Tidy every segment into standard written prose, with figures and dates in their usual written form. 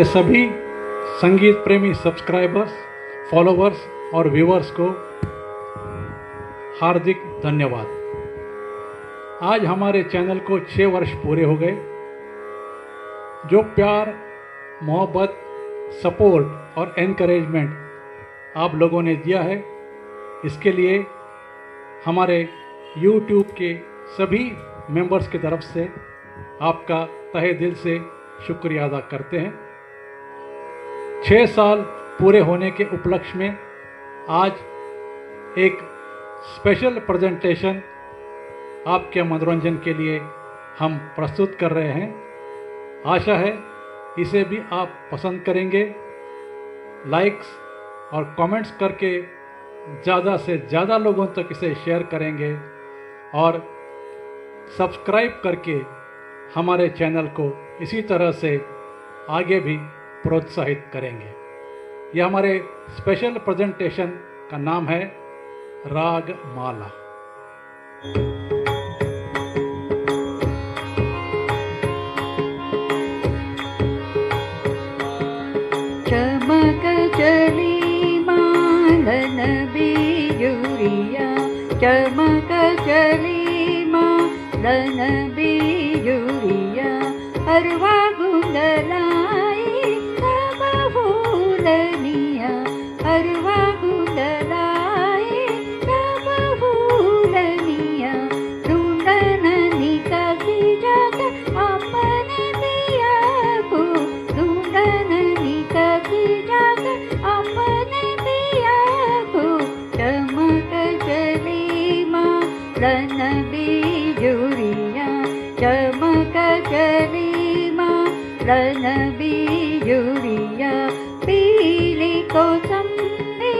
हमारे सभी संगीत प्रेमी सब्सक्राइबर्स, फॉलोवर्स और व्यूवर्स को हार्दिक धन्यवाद। आज हमारे चैनल को 6 वर्ष पूरे हो गए। जो प्यार, मोहब्बत, सपोर्ट और एनकरेजमेंट आप लोगों ने दिया है, इसके लिए हमारे YouTube के सभी मेंबर्स की तरफ से आपका तहे दिल से शुक्रिया अदा करते हैं। 6 साल पूरे होने के उपलक्ष्य में आज एक स्पेशल प्रेजेंटेशन आपके मनोरंजन के लिए हम प्रस्तुत कर रहे हैं। आशा है इसे भी आप पसंद करेंगे। लाइक्स और कमेंट्स करके ज़्यादा से ज़्यादा लोगों तक इसे शेयर करेंगे और सब्सक्राइब करके हमारे चैनल को इसी तरह से आगे भी प्रोत्साहित करेंगे। यह हमारे स्पेशल प्रेजेंटेशन का नाम है राग माला। चमक चली मालन बिजुरिया, चमक चली मालन बिजुरिया, अरवा गुंदलाई सब फूलनिया, अरवा गुंदलाई सब फूलनिया, ढूंढन निकली जग अपने पिया को, ढूंढन निकली जग अपने पिया को, चमक चली मालन बिजुरिया, चमक चली मालन बिजुरिया, पीली कोसंबी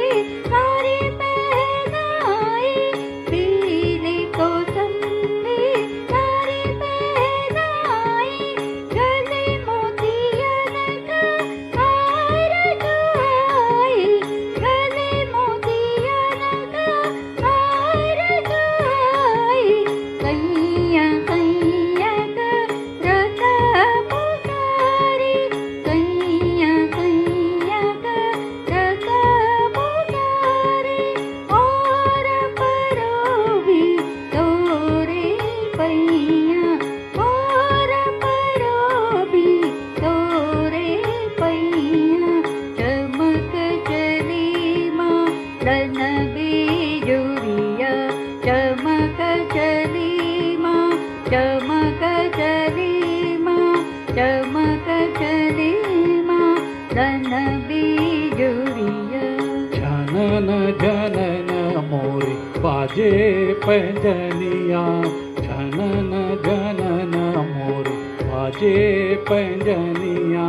सारी पहनाई, पीली कोसंबी सारी पहनाई, गले मोतियन का हार जुआई, गले मोतियन का हार जुआई, कैया कैया करता पुकारी, कैया कैया करता पुकारी, और परो भी तोरे पैया, और परो भी तोरे पैया, चमक चली मालन बिजुरिया, चमक चली माँ, चमक चली माँ, चमक चली मालन बिजुरिया। जनन जनन मोरी बाजे पैंजनिया, जनन जनन मोरी बाजे पैंजनिया,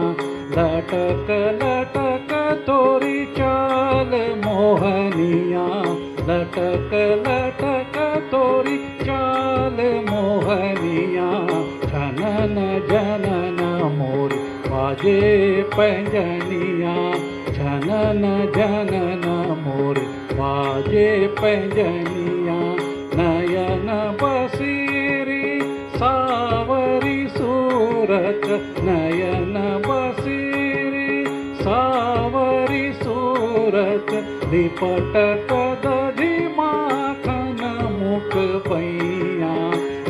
लटक लटक तोरी चाल मोहनिया, लटक लटक तोरी चाल मोहनिया, जनन जनन मोरी बाजे पैंजनिया, जनन जनन मोरी बाजे पैंजनिया, नयन बसीरी सावरी सूरत, नयन बसीरी सावरी सूरत, लिपटत दधि माखन मुख पैया,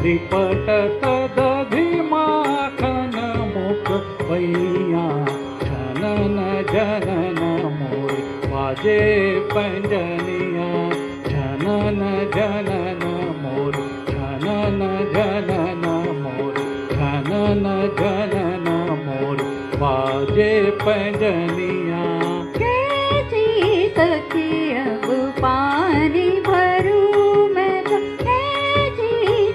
लिपटत दधि माखन मुख पैया, जनन जनन मोरी बाजे पैंजनिया, जनन जनन मोरी, जनन जनन मोरी, जनन जनन मोरी बाजे पैंजनिया। कैसी सखी अब पानी भरूं मैं तो, कैसी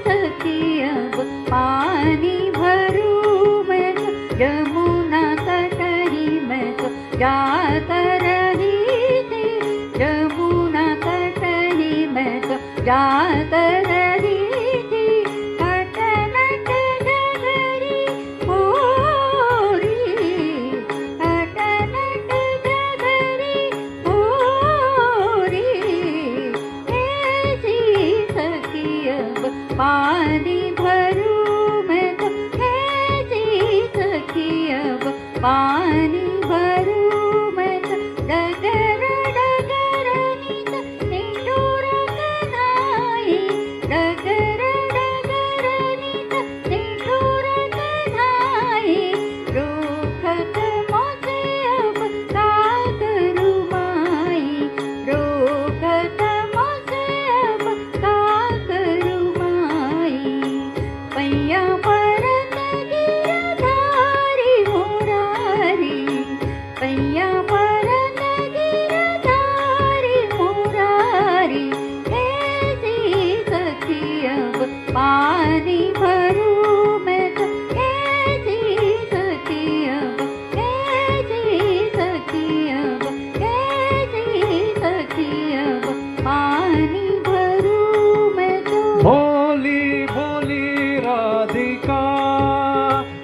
सखी अब पानी भरूं मैं तो, यमुना तटही मैं तो जात रही थी, यमुना तटही मैं तो जात रही थी, अटनट डगरी मोरी, अटनट डगरी मोरी, ऐसी सखी अब पानी भरूं मैं तो, ऐसी सखी अब पानी पानी भरू मैं तो डगर डगर नित निठुर कन्हाई डगर डगर नित निठुर कन्हाई रोखत मुझे अब का करूँ माई रोखत मुझे अब का करूँ माई पैया परत गिरधारी मुरारी पैया परत गिरधारी मुरारी ऐसी सखी अब पानी भरूं मैं तो ऐसी सखी अब ऐसी सखी अब ऐसी सखी अब पानी भरूं मैं तो भोली भोली राधिका,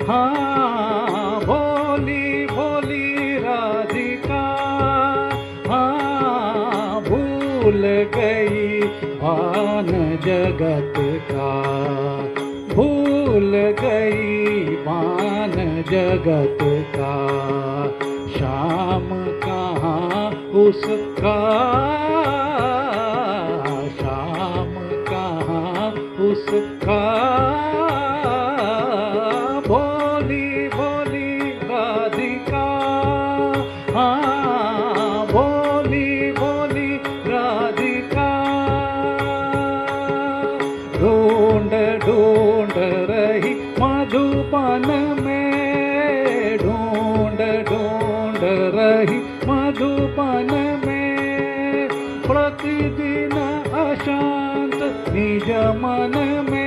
हाँ भोली भोली राधिका, हाँ भूल गई भान जगत का, भूल गई भान जगत का, श्याम कहाँ उसका, श्याम कहाँ उसका। भोली भोली राधिका, हाँ भोली भोली राधिका, ढूंढ ढूंढ रही मधुबन में, ढूंढ ढूंढ रही मधुबन में, प्रतिदिन अशांत निज मन में,